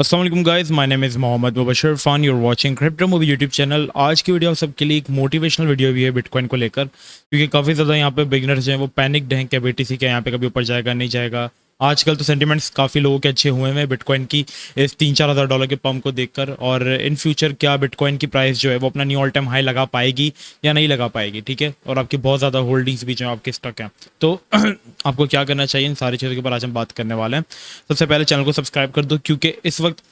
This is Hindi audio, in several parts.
अस्सलाम वालेकुम guys, my name is Mohammad Mubashar फान। You're watching crypto movie YouTube channel. आज की वीडियो आप सबके लिए एक मोटिवेशनल वीडियो भी है बिटकॉइन को लेकर, क्योंकि काफ़ी ज़्यादा यहाँ पे बिगनर्स हैं वो पैनिक्ड हैं कि बीटीसी के यहाँ पे कभी ऊपर जाएगा नहीं जाएगा। आजकल तो सेंटिमेंट्स काफ़ी लोगों के अच्छे हुए हैं बिटकॉइन की इस 3-4 हज़ार डॉलर के पंप को देखकर, और इन फ्यूचर क्या बिटकॉइन की प्राइस जो है वो अपना न्यू ऑल टाइम हाई लगा पाएगी या नहीं लगा पाएगी। ठीक है, और आपकी बहुत ज़्यादा होल्डिंग्स भी जो है आपके स्टक हैं, तो आपको क्या करना चाहिए इन सारी चीज़ों के ऊपर आज हम बात करने वाले हैं। सबसे पहले चैनल को सब्सक्राइब कर दो, क्योंकि इस वक्त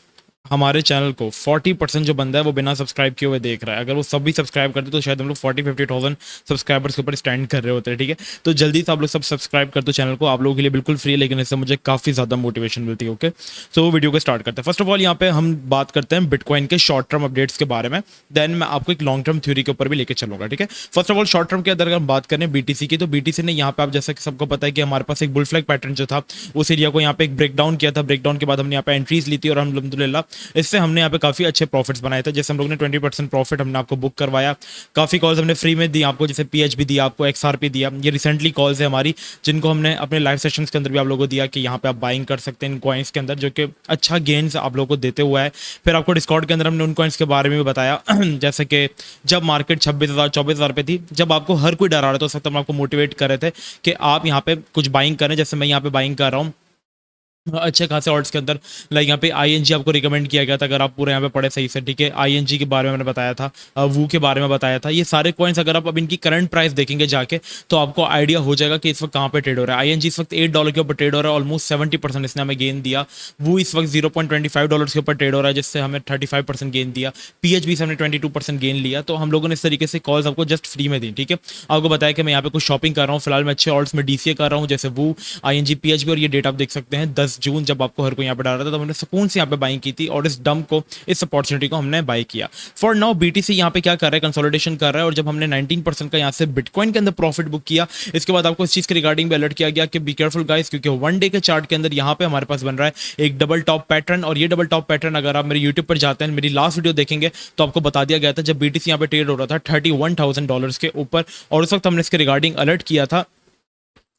हमारे चैनल को 40% जो बंदा है वो बिना सब्सक्राइब किए हुए देख रहा है। अगर वो सब भी सब्सक्राइब करते तो शायद हम लोग 40-50,000 सब्सक्राइबर्स के ऊपर स्टैंड कर रहे होते हैं। ठीक है, तो जल्दी से आप लोग सब सब्सक्राइब कर दो चैनल को, आप लोगों के लिए बिल्कुल फ्री है, लेकिन इससे मुझे काफ़ी ज़्यादा मोटिवेशन मिलती है। ओके, सो वीडियो को स्टार्ट करते हैं। फर्स्ट ऑफ ऑल यहाँ पे हम बात करते हैं बिटकॉइन के शॉर्ट टर्म अपडेट्स के बारे में, देन मैं आपको एक लॉन्ग टर्म थ्योरी के ऊपर भी लेकर चलूंगा। ठीक है, first of all short term के अंदर अगर हम बात करें बीटीसी की, तो बीटीसी ने यहाँ पे, आप जैसा कि सबको पता है कि हमारे पास एक बुल फ्लैग पैटर्न जो था उस एरिया को यहाँ पे एक ब्रेकडाउन किया था। ब्रेकडाउन के बाद हमने यहाँ पे एंट्रीज ली थी और अल्हम्दुलिल्लाह इससे हमने यहाँ पे काफ़ी अच्छे प्रॉफिट्स बनाए थे। जैसे हम लोग ने 20% प्रॉफिट हमने आपको बुक करवाया, काफ़ी कॉल्स हमने फ्री में दी आपको, जैसे पीएचबी दिया आपको, एक्सआरपी दिया। ये रिसेंटली कॉल्स है हमारी जिनको हमने अपने लाइव सेशंस के अंदर भी आप लोगों को दिया कि यहाँ पे आप बाइंग कर सकते हैं इन कॉइन्स के अंदर, जो कि अच्छा गेन्स आप लोगों को देते हुआ है। फिर आपको डिस्कॉर्ड के अंदर हमने उन कॉइन्स के बारे में भी बताया जैसे कि जब मार्केट 26,000-24,000 पे थी, जब आपको हर कोई डरा रहा था, उस वक्त हम आपको मोटिवेट कर रहे थे कि आप यहाँ पे कुछ बाइंग करें। जैसे मैं यहाँ पे बाइंग कर रहा हूँ अच्छे खासे ऑर्ड्स के अंदर, लाइक यहाँ पे आईएनजी आपको रिकमेंड किया गया था, अगर आप पूरे यहाँ पे पढ़े सही से। ठीक है, आईएनजी के बारे में मैंने बताया था, वू के बारे में बताया था। ये सारे कॉइन्स अगर आप अब इनकी करंट प्राइस देखेंगे जाके तो आपको आइडिया हो जाएगा कि इस वक्त कहाँ पे ट्रेड हो रहा है। आईएनजी इस वक्त $8 के ऊपर ट्रेड हो रहा है, ऑलमोस्ट 70% इसने हमें गेन दिया। वो इस वक्त $0.25 के ऊपर ट्रेड हो रहा है, जिससे हमें 35% गेन दिया। पीएचबी से हमने 22% गेन लिया। तो हम लोगों ने इस तरीके से कॉल्स आपको जस्ट फ्री में दी। ठीक है, आपको बताया कि मैं यहाँ पे कुछ शॉपिंग कर रहा हूँ, फिलहाल मैं अच्छे ऑर्ड्स में डीसीए कर रहा हूँ, जैसे वो आईएनजी पीएचबी। और ये डेट आप देख सकते हैं 10 जून, जब आपको हर को यहाँ पे डाल रहा था, तो हमने सुकून से यहाँ पे बाइंग की थी और इस डंप को, इस अपॉर्चुनिटी को हमने बाई किया। फॉर नाउ बीटीसी यहाँ पे क्या कर रहा है, कंसोलिडेशन कर रहा है। और जब हमने 19% का यहाँ से बिटकॉइन के अंदर प्रॉफिट बुक किया, इसके बाद आपको इस चीज के रिगार्डिंग भी अलर्ट किया गया कि बी केयरफुल गाइस, क्योंकि वन डे के चार्ट के अंदर यहाँ पे हमारे पास बन रहा है एक डबल टॉप पैटर्न। और ये डबल टॉप पैटर्न अगर आप मेरे यूट्यूब पर जाते हैं, मेरी लास्ट वीडियो देखेंगे, तो आपको बता दिया गया था जब बीटीसी यहाँ पे ट्रेड हो रहा था $31,000 के ऊपर, और उस वक्त हमने इसके रिगार्डिंग अलर्ट किया था।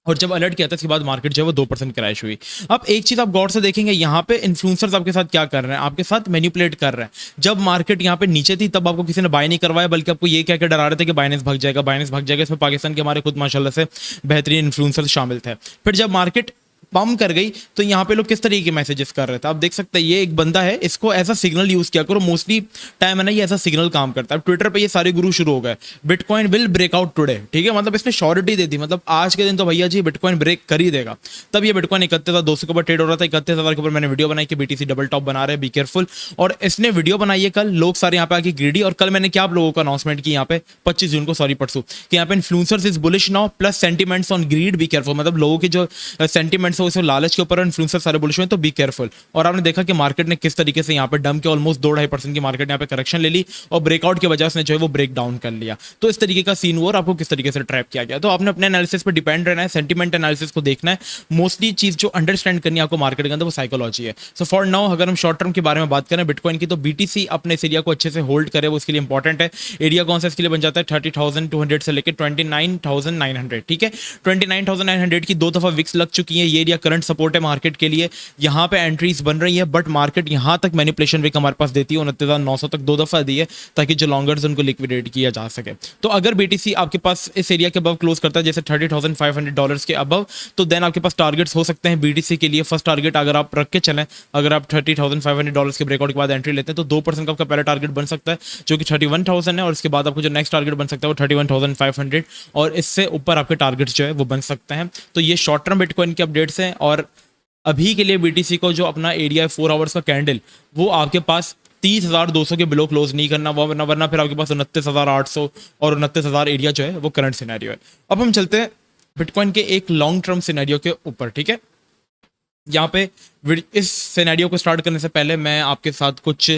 और जब अलर्ट किया था इसके बाद मार्केट जो है वो 2% क्रैश हुई। अब एक चीज आप गौर से देखेंगे, यहाँ पे इन्फ्लुएंसर्स आपके साथ क्या कर रहे हैं, आपके साथ मैनिपुलेट कर रहे हैं। जब मार्केट यहाँ पे नीचे थी तब आपको किसी ने बाय नहीं करवाया, बल्कि आपको ये कह के डरा रहे थे कि बाइनेंस भाग जाएगा, बाइनेंस भाग जाएगा। इसमें पाकिस्तान के हमारे खुद माशाल्लाह से बेहतरीन इन्फ्लुएंसर्स शामिल थे। फिर जब मार्केट पंप कर गई तो यहाँ पे लोग किस तरीके के मैसेजेस कर रहे थे, आप देख सकते हैं। ये एक बंदा है, इसको ऐसा सिग्नल यूज किया करो, मोस्टली टाइम है ना ये ऐसा सिग्नल काम करता है। ट्विटर पे ये सारे गुरु शुरू हो गए, बिटकॉइन विल ब्रेकआउट टुडे। ठीक है, मतलब इसने श्योरिटी दे दी, मतलब आज के दिन तो भैया जी बिटकॉइन ब्रेक कर ही देगा। तब ये बिटकॉइन 31,200 के ऊपर ट्रेड हो रहा था। 31,000 के ऊपर मैंने वीडियो बनाई कि बीटीसी डबल टॉप बना रहे हैं, बी केयरफुल। और इसने वीडियो बनाई है कल, लोग सारे यहाँ पे आके ग्रीडी। और कल मैंने क्या आप लोगों को अनाउंसमेंट की यहाँ पे 25 जून को, सॉरी परसों, कि यहाँ पे influencers is bullish now plus sentiments on greed, be careful. मतलब लोगों के जो सेंटिमेंट्स है उसे लालच के ऊपर इन्फ्लुएंसर सारे बुलिश हुए, तो बी केयरफुल। और आपने देखा कि मार्केट ने किस तरीके से यहाँ पे डंप के ऑलमोस्ट 2-2.5% की मार्केट यहाँ पे करेक्शन ले ली, और ब्रेकआउट के वजह से जो है वो ब्रेक डाउन कर लिया। तो इस तरीके का सीन हुआ और आपको किस तरीके से ट्रैप किया गया। तो आपने अपने एनालिसिस पर डिपेंड रहना है, सेंटिमेंट एनालिसिस को देखना है। मोस्टली चीज जो अंडरस्टैंड करनी है आपको मार्केट के अंदर वो साइकोलॉजी है। सो फॉर नाउ अगर हम शॉर्ट टर्म के बारे में बात करें बिटकॉइन की, तो बीटीसी अपने इस एरिया को अच्छे से होल्ड करे, वो इसके लिए इंपॉर्टेंट है। एरिया कौन सा इसके लिए बन जाता है, 30,200 से लेकर 29,900। ठीक है, 29,900 की 2 दफा विक्स लग चुकी है। ये एरिया करंट सपोर्ट है मार्केट के लिए, यहाँ पे एंट्रीज बन रही है। बट मार्केट यहाँ तक मैनिपुलेशन विक हमारे पास देती है, 29,900 तक 2 दफा दी है, ताकि जो लॉन्गर्स उनको लिक्विडेट किया जा सके। तो अगर बीटीसी आपके पास इस एरिया के अबव क्लोज करता है, जैसे $30,500 के अबव, तो देन आपके पास टारगेट्स हो सकते हैं बीटीसी के लिए। फर्स्ट टारगेट अगर आप रख के चलें, अगर आप $30,500 के ब्रेकआउट के बाद एंट्री लेते हैं, तो 2% का आपका पहला टारगेट बन सकता है, जो कि 31,000 है। और इसके बाद आपको जो नेक्स्ट टारगेट बन सकता है वो 31,500, और इससे ऊपर आपके टारगेट्स जो है वो बन सकते हैं। तो ये शॉर्ट टर्म बिटकॉइन के अपडेट्स हैं। और अभी के लिए बीटीसी को जो अपना एरिया है 4 आवर्स का कैंडल, वो आपके पास 30,200 के बिलो क्लोज नहीं करना, वरना फिर आपके पास 29,800 और 29,000 एरिया जो है वो करंट सिनेरियो है। अब हम चलते हैं बिटकॉइन के एक लॉन्ग टर्म सिनेरियो के ऊपर। ठीक है, यहाँ पे इस सिनेरियो को स्टार्ट करने से पहले मैं आपके साथ कुछ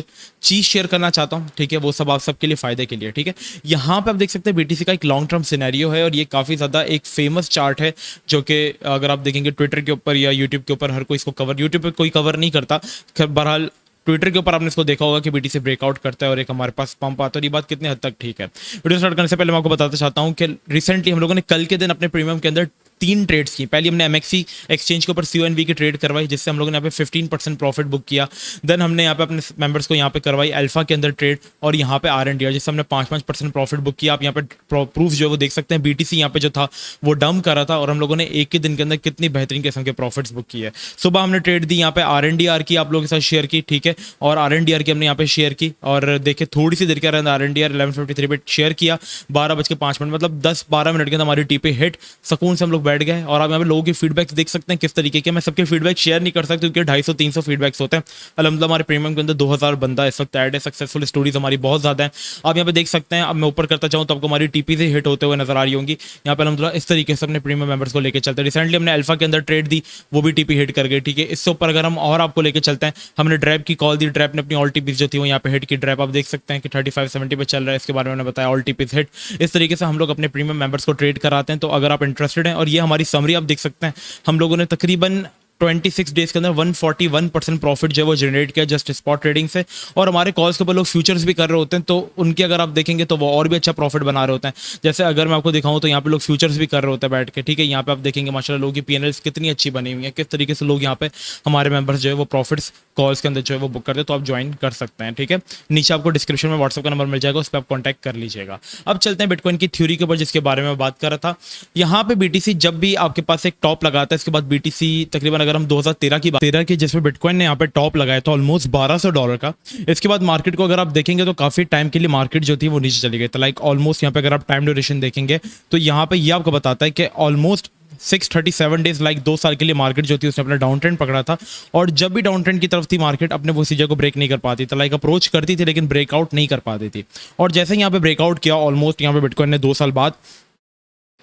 चीज शेयर करना चाहता हूँ। ठीक है, वो सब आप सबके लिए फायदे के लिए। ठीक है, यहाँ पे आप देख सकते हैं बीटीसी का एक लॉन्ग टर्म सिनेरियो है, और ये काफी ज्यादा एक फेमस चार्ट है, जो कि अगर आप देखेंगे ट्विटर के ऊपर या यूट्यूब के ऊपर हर कोई इसको कवर, यूट्यूब पे कोई कवर नहीं करता, बहरहाल ट्विटर के ऊपर आपने इसको देखा होगा कि बीटीसी ब्रेकआउट करता है और एक हमारे पास पंप आता है। और ये बात कितनी हद तक ठीक है, वीडियो स्टार्ट करने से पहले मैं आपको बताना चाहता हूँ कि रिसेंटली हम लोगों ने कल के दिन अपने प्रीमियम के अंदर 3 ट्रेड्स की। पहले हमने एमएक्सी एक्सचेंज के ऊपर CONV की ट्रेड करवाई, जिससे हम लोगों ने यहाँ पे 15% प्रॉफिट बुक किया। देन हमने यहाँ पे अपने मेंबर्स को यहाँ पे करवाई अल्फा के अंदर ट्रेड, और यहाँ पे RNDR, जिससे हमने 5% प्रॉफिट बुक किया। आप यहाँ पे प्रूफ जो है वो देख सकते हैं, BTC यहाँ पे जो था वो डंप कर रहा था, और हम लोगों ने एक ही दिन के अंदर कितनी बेहतरीन किस्म के प्रॉफिट्स बुक किए। सुबह हमने ट्रेड दी, यहाँ पे RNDR की आप लोगों के साथ शेयर की, ठीक है, और RNDR की हमने यहाँ पे शेयर की, और देखिए थोड़ी सी देर के अंदर RNDR 11:53 पे शेयर किया, 12:05, मतलब 10-12 मिनट के अंदर हमारी टीपे हिट, सुकून से हम लोग बैठ गए। और आप यहाँ पे लोगों की फीडबैक्स देख सकते हैं किस तरीके के। मैं सबके फीडबैक शेयर नहीं कर सकता क्योंकि 250-300 फीडबैक्स होते हैं। अल्हम्दुलिल्लाह हमारे प्रीमियम के अंदर 2000 बंदा इस वक्त ऐड है, सक्सेसफुल स्टोरीज हमारी बहुत ज़्यादा है। आप यहाँ पे देख सकते हैं। अब मैं ऊपर करता चाहूँ तो आपको हमारी टीपी से हिट होते हुए नजर आ रही होंगी। यहाँ पे अल्हम्दुलिल्लाह इस तरीके से अपने प्रीमियम मेंबर्स को लेकर चलते हैं। रिसेंटली हमने अल्फा के अंदर ट्रेड दी, वो भी टीपी हिट कर गई, ठीक है। इससे ऊपर अगर हम और आपको लेकर चलते हैं, हमने ड्रैप की कॉल दी, ड्रैप ने अपनी ऑल टीपीज जो थी वो यहाँ पे हिट की। ड्रैप आप देख सकते हैं कि 3570 पे चल रहा है, इसके बारे में मैंने बताया, ऑल टीपीज हिट। इस तरीके से हम लोग अपने प्रीमियम मेंबर्स को ट्रेड कराते हैं। तो अगर आप इंटरेस्टेड हैं, और ये हमारी समरी आप देख सकते हैं, हम लोगों ने तकरीबन 26 डेज के अंदर 141% प्रॉफिट जो है वो जनरेट किया जस्ट स्पॉट ट्रेडिंग से। और हमारे कॉल्स के ऊपर लोग फ्यूचर्स भी कर रहे होते हैं, तो उनके अगर आप देखेंगे तो वो और भी अच्छा प्रॉफिट बना रहे होते हैं। जैसे अगर मैं आपको दिखाऊं तो यहाँ पे लोग फ्यूचर्स भी कर रहे होते हैं बैठ के, ठीक है। यहाँ पे आप देखेंगे माशाल्लाह लोगों की PNLs कितनी अच्छी बनी हुई है, किस तरीके से लोग यहाँ पे हमारे मेंबर्स जो है वो प्रॉफिट्स कॉल्स के अंदर जो है वो बुक करते हैं। तो आप ज्वाइन कर सकते हैं, ठीक है। नीचे आपको डिस्क्रिप्शन में व्हाट्सएप का नंबर मिल जाएगा, उस पर आप कॉन्टैक्ट कर लीजिएगा। अब चलते हैं बिटकॉइन की थ्योरी के ऊपर, जिसके बारे में बात कर रहा था। यहाँ पे BTC जब भी आपके पास एक टॉप लगाता है, इसके बाद BTC तकरीबन अगर हम 2013 की जिसमें बिटकॉइन ने यहाँ पे टॉप लगाया था ऑलमोस्ट $1200 का। इसके बाद मार्केट को अगर आप देखेंगे तो काफी टाइम के लिए मार्केट जो थी वो नीचे चली गई। तो लाइक ऑलमोस्ट यहाँ पे अगर आप टाइम ड्यूरेशन देखेंगे तो यहाँ पे ये आपको बताता है कि ऑलमोस्ट 637 डेज, लाइक 2 साल के लिए मार्केट जो थी उसने अपना डाउन ट्रेंड पकड़ा था। और जब भी डाउन ट्रेंड की तरफ थी मार्केट, अपने वो सीजन को ब्रेक नहीं कर पाती थी, लाइक अप्रोच करती थी लेकिन ब्रेकआउट नहीं कर पाती थी। और जैसे यहाँ पे ब्रेकआउट किया ऑलमोस्ट यहाँ पे बिटकॉइन ने 2 साल बाद,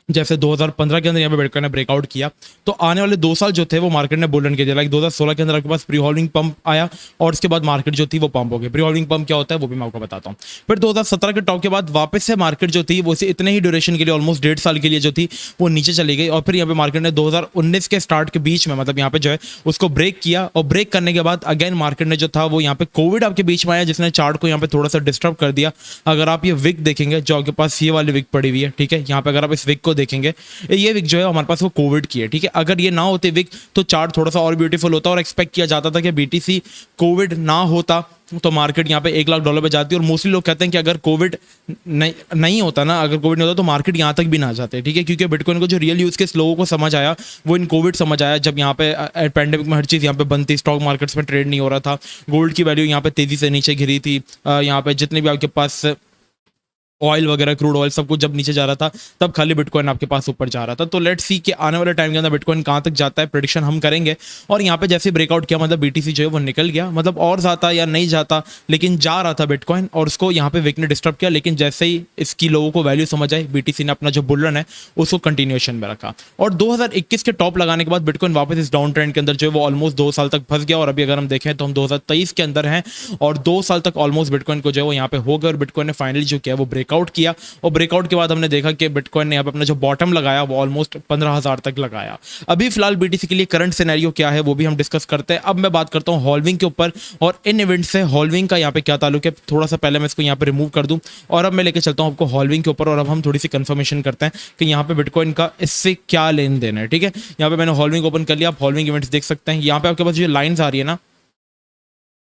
जैसे 2015 के अंदर यहाँ पे बिटकॉइन ने ब्रेकआउट किया, तो आने वाले 2 साल जो थे वो मार्केट ने बुल रन किया। लाइक 2016 के अंदर आपके पास प्री होल्डिंग पंप आया, और उसके बाद मार्केट जो थी वो पंप हो गई। प्री होल्डिंग पंप क्या होता है वो भी मैं आपको बताता हूँ। फिर 2017 के टॉप के बाद वापस से मार्केट जो थी वो इतने ही ड्यूरेशन के लिए ऑलमोस्ट 1.5 साल के लिए जो थी वो नीचे चली गई। और फिर यहाँ पे मार्केट ने 2019 के स्टार्ट के बीच में, मतलब यहाँ पे जो है उसको ब्रेक किया, और ब्रेक करने के बाद अगेन मार्केट ने जो था वो यहाँ पे कोविड आपके बीच में आया, जिसने चार्ट को यहाँ पे थोड़ा सा डिस्टर्ब कर दिया। अगर आप ये विक देखेंगे जो आपके पास ये वाली विक पड़ी हुई है, ठीक है, यहाँ पे अगर आप इस विक को देखेंगे, ये विक जो है हमारे पास वो कोविड की है, ठीक है। अगर ये ना होते विक तो चार्ट थोड़ा सा और ब्यूटीफुल होता, और एक्सपेक्ट किया जाता था कि BTC कोविड ना होता तो मार्केट यहाँ पे $1 लाख पे जाती। और मोस्टली लोग कहते हैं कि अगर कोविड नहीं होता ना, अगर कोविड नहीं होता तो मार्केट यहाँ तक भी ना जाते, ठीक है। क्योंकि बिटकॉइन को जो रियल यूज केस लोगों को समझ आया वो इन कोविड समझ आया, जब यहाँ पे पैंडेमिक में हर चीज़ यहाँ पे बंद थी, स्टॉक मार्केट्स में ट्रेड नहीं हो रहा था, गोल्ड की वैल्यू यहाँ पे तेजी से नीचे गिरी थी, यहाँ पे जितने भी आपके पास ऑयल वगैरह, क्रूड ऑयल, सब कुछ जब नीचे जा रहा था, तब खाली बिटकॉइन आपके पास ऊपर जा रहा था। तो लेट्स सी कि आने वाले टाइम के अंदर बिटकॉइन कहाँ तक जाता है, प्रेडिक्शन हम करेंगे। और यहाँ पे जैसे ब्रेकआउट किया, मतलब BTC जो है वो निकल गया, मतलब और जाता या नहीं जाता, लेकिन जा रहा था बिटकॉइन, और उसको यहाँ पे विक ने डिस्टर्ब किया। लेकिन जैसे ही इसकी लोगों को वैल्यू समझ आई, BTC ने अपना जो बुल रन है उसको कंटिन्यूएशन में रखा। और 2021 के टॉप लगाने के बाद बिटकॉइन वापस इस डाउन ट्रेंड के अंदर जो है वो ऑलमोस्ट 2 साल तक फंस गया। और अभी अगर हम देखें तो हम 2023 के अंदर हैं, और 2 साल तक ऑलमोस्ट बिटकॉइन को जो है वो यहाँ पे हो गया। और बिटकॉइन ने फाइनली जो किया वो ब्रेकआउट किया, और ब्रेकआउट के बाद हमने देखा कि बिटकॉइन ने यहाँ पे अपना जो बॉटम लगाया वो ऑलमोस्ट 15,000 तक लगाया। अभी फिलहाल BTC के लिए करंट सिनेरियो क्या है वो भी हम डिस्कस करते हैं। अब मैं बात करता हूँ हॉल्विंग के ऊपर, और इन इवेंट से हॉल्विंग का यहाँ पे क्या ताल्लुक है। थोड़ा सा पहले मैं इसको यहाँ पे रिमूव कर दूँ, और अब मैं लेके चलता हूँ आपको हॉल्विंग के ऊपर, और अब हम थोड़ी सी कंफर्मेशन करते हैं कि यहाँ पे बिटकॉइन का इससे क्या लेन देन है, ठीक है। यहाँ पे मैंने हॉल्विंग ओपन कर लिया, आप हॉल्विंग इवेंट्स देख सकते हैं। यहाँ पे आपके पास जो लाइन्स आ रही है ना,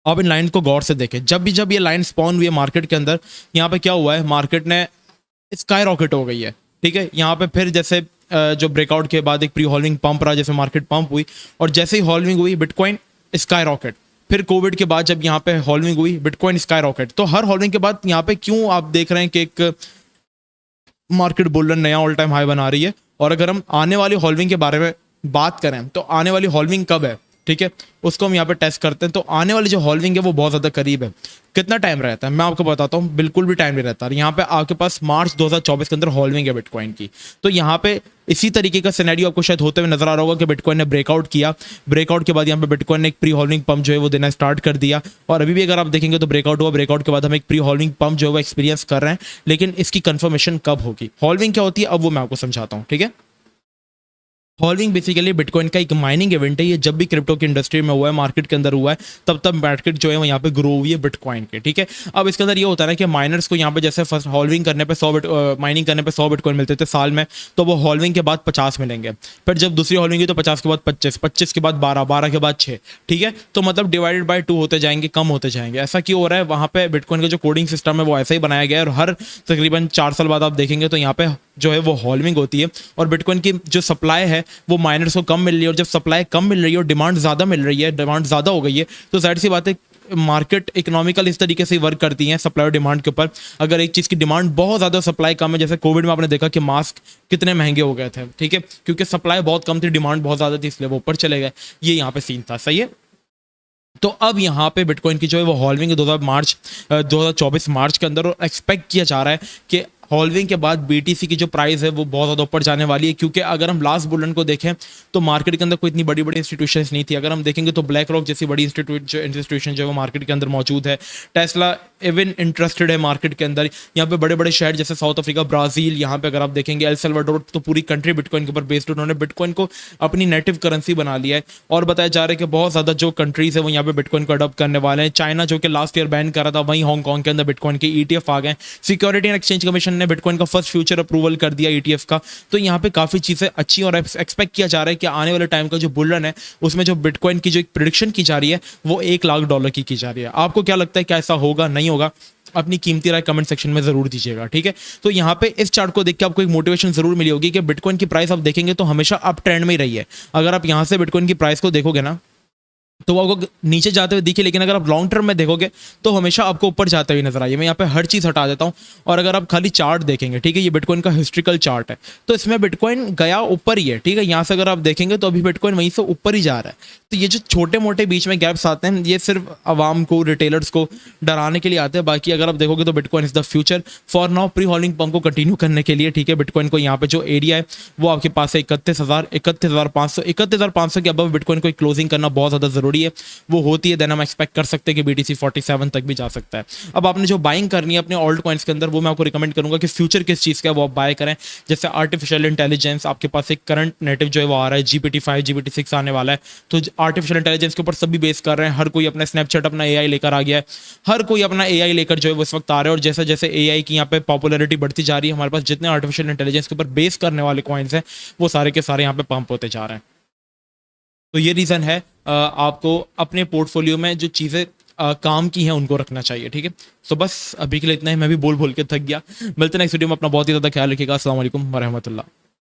आप इन लाइन को गौर से देखें। जब ये लाइन स्पॉन हुई है मार्केट के अंदर, यहाँ पे क्या हुआ है, मार्केट ने स्काई रॉकेट हो गई है, ठीक है। यहाँ पे फिर जैसे जो ब्रेकआउट के बाद एक प्री हॉल्विंग पंप रहा, जैसे मार्केट पंप हुई, और जैसे ही हॉल्विंग हुई बिटकॉइन स्काई रॉकेट। फिर कोविड के बाद जब यहाँ पे हॉल्विंग हुई बिटकॉइन स्काई रॉकेट। तो हर हॉल्विंग के बाद यहाँ पे क्यों आप देख रहे हैं कि एक मार्केट बुल रन नया ऑल टाइम हाई बना रही है। और अगर हम आने वाली हॉल्विंग के बारे में बात करें तो आने वाली हॉल्विंग कब है, ठीक है, उसको हम यहाँ पे टेस्ट करते हैं। तो आने वाली जो हॉल्विंग है वो बहुत ज़्यादा करीब है। कितना टाइम रहता है मैं आपको बताता हूँ, बिल्कुल भी टाइम नहीं रहता। यहाँ पे आपके पास मार्च 2024 के अंदर हॉल्विंग है बिटकॉइन की। तो यहाँ पे इसी तरीके का सिनेरियो आपको शायद होते हुए नजर आ रहा होगा कि बिटकॉइन ने ब्रेकआउट किया, ब्रेकआउट के बाद यहाँ पे बिटकॉइन ने एक प्री हॉल्विंग पंप जो है वो देना स्टार्ट कर दिया। और अभी भी अगर आप देखेंगे तो ब्रेकआउट हुआ, ब्रेकआउट के बाद हम एक प्री हॉल्विंग पंप जो है वो एक्सपीरियंस कर रहे हैं। लेकिन इसकी कंफर्मेशन कब होगी, हॉल्विंग क्या होती है, अब वो मैं आपको समझाता हूँ, ठीक है। हॉल्विंग बेसिकली बिटकॉइन का एक माइनिंग इवेंट है। ये जब भी क्रिप्टो की इंडस्ट्री में हुआ है, मार्केट के अंदर हुआ है, तब तब मार्केट जो है वो यहाँ पे ग्रो हुई है बिटकॉइन के, ठीक है। अब इसके अंदर ये होता है ना कि माइनर्स को यहाँ पे जैसे फर्स्ट हॉल्विंग करने पे 100 माइनिंग करने पे 100 बिटकॉइन मिलते थे साल में, तो वो हॉल्विंग के बाद 50 मिलेंगे। फिर जब दूसरी हॉल्विंग की तो 50 के बाद 25, 25 के बाद 12, 12 के बाद 6, ठीक है। तो मतलब डिवाइडेड बाय 2 होते जाएंगे, कम होते जाएंगे। ऐसा क्यों हो रहा है? वहाँ पे बिटकॉइन का जो कोडिंग सिस्टम है वो ऐसा ही बनाया गया है, और हर तकरीबन 4 साल बाद आप देखेंगे तो यहाँ पे जो है वो हॉल्विंग होती है, और बिटकॉइन की जो सप्लाई है वो माइनर्स को कम मिल रही है। और जब सप्लाई कम मिल रही है और डिमांड ज़्यादा मिल रही है, डिमांड ज़्यादा हो गई है, तो जाहिर सी बात है मार्केट इकोनॉमिकल इस तरीके से वर्क करती है सप्लाई और डिमांड के ऊपर। अगर एक चीज़ की डिमांड बहुत ज़्यादा, सप्लाई कम है, जैसे कोविड में आपने देखा कि मास्क कितने महंगे हो गए थे, ठीक है, क्योंकि सप्लाई बहुत कम थी, डिमांड बहुत ज़्यादा थी, इसलिए वो ऊपर चले गए। ये यहाँ पे सीन था, सही है। तो अब यहाँ पे बिटकॉइन की जो है वो हॉल्विंग 2024 मार्च के अंदर, और एक्सपेक्ट किया जा रहा है कि हॉल्विंग के बाद बीटीसी की जो प्राइस है वो बहुत ज़्यादा ऊपर जाने वाली है। क्योंकि अगर हम लास्ट बुलेटिन को देखें तो मार्केट के अंदर कोई इतनी बड़ी बड़ी इंस्टीट्यूशंस नहीं थी। अगर हम देखेंगे तो ब्लैक रॉक जैसी बड़ी इंस्टीट्यूशन जो है वो मार्केट के अंदर मौजूद है। टेस्ला इवन इंटरेस्टेड है मार्केट के अंदर। यहाँ पे बड़े बड़े शहर जैसे साउथ अफ्रीका, ब्राज़ील, यहाँ पे अगर आप देखेंगे एल सल्वाडोर, तो पूरी कंट्री बिटकॉइन के ऊपर बेस्ड, उन्होंने बिटकॉइन को अपनी नेटिव करेंसी बना लिया है। और बताया जा रहा है कि बहुत ज़्यादा जो कंट्रीज़ है वो यहाँ पे बिटकॉइन को अडॉप्ट करने वाले हैं। चाइना जो कि लास्ट ईयर बैन कर रहा था, वहीं हांगकॉन्ग के अंदर बिटकॉइन के ETF आ गए। सिक्योरिटी एंड एक्सचेंज कमीशन ने बिटकॉइन का फर्स्ट फ्यूचर अप्रूवल कर दिया ETF का। तो यहाँ पे काफ़ी चीज़ें अच्छी, और एक्सपेक्ट किया जा रहा है कि आने वाले टाइम का जो बुल रन है उसमें जो बिटकॉइन की जो एक प्रिडिक्शन की जा रही है वो $1 लाख की जा रही है। आपको क्या लगता है, क्या ऐसा होगा, नहीं होगा? अपनी कीमती राय कमेंट सेक्शन में जरूर दीजिएगा, ठीक है। तो यहाँ पे इस चार्ट को देख के आपको एक मोटिवेशन जरूर मिली होगी कि बिटकॉइन की प्राइस आप देखेंगे तो हमेशा अप ट्रेंड में ही रही है। अगर आप यहाँ से बिटकॉइन की प्राइस को देखोगे ना तो वो आपको नीचे जाते हुए दिखे, लेकिन अगर आप लॉन्ग टर्म में देखोगे तो हमेशा आपको ऊपर जाते हुए नजर आइए। मैं यहाँ पे हर चीज़ हटा देता हूँ, और अगर आप खाली चार्ट देखेंगे, ठीक है, ये बिटकॉइन का हिस्ट्रिकल चार्ट है, तो इसमें बिटकॉइन गया ऊपर ही है, ठीक है। यहाँ से अगर आप देखेंगे तो अभी बिटकॉइन वहीं से ऊपर ही जा रहा है। तो ये जो छोटे मोटे बीच में गैप्स आते हैं, ये सिर्फ आवाम को, रिटेलर्स को डराने के लिए आते हैं। बाकी अगर आप देखोगे तो bitcoin is the future. For now pre holding pump को कंटिन्यू करने के लिए, ठीक है, बिटकॉइन को यहाँ पे जो एरिया है वो आपके पास है 31,500 के अबव बिटकॉइन को क्लोजिंग करना बहुत ज़्यादा जरूरी है। वो होती है, देन हम एक्सपेक्ट कर सकते हैं कि BTC 47 तक भी जा सकता है। अब आपने जो बाइंग करनी है अपने ऑल्ट कॉइन्स के अंदर, वो मैं आपको रिकमेंड करूंगा कि फ्यूचर किस चीज़ का है वो आप बाय करें। जैसे आर्टिफिशियल इंटेलिजेंस, आपके पास एक करंट नेटिव जो है वो आ रहा है, GPT-5 GPT-6 आने वाला है। तो आर्टिफिशियल इंटेलिजेंस के ऊपर सभी बेस कर रहे हैं। हर कोई अपना स्नैपचैट अपना AI लेकर आ गया है, हर कोई अपना AI लेकर जो है वो इस वक्त आ रहा है। और जैसे जैसे AI की यहाँ पे पॉपुलरिटी बढ़ती जा रही है, हमारे पास जितने आर्टिफिशियल इंटेलिजेंस के ऊपर बेस करने वाले कॉइन्स हैं वो सारे के सारे यहाँ पे पंप होते जा रहे हैं। तो ये रीज़न है, आपको अपने पोर्टफोलियो में जो चीज़ें काम की हैं उनको रखना चाहिए, ठीक है। तो बस अभी के लिए इतना ही, मैं भी बोल बोल के थक गया। मिलते हैं नेक्स्ट वीडियो में, अपना बहुत ही ज़्यादा ख्याल रखिएगा। अस्सलाम वालेकुम वरहमतुल्लाह।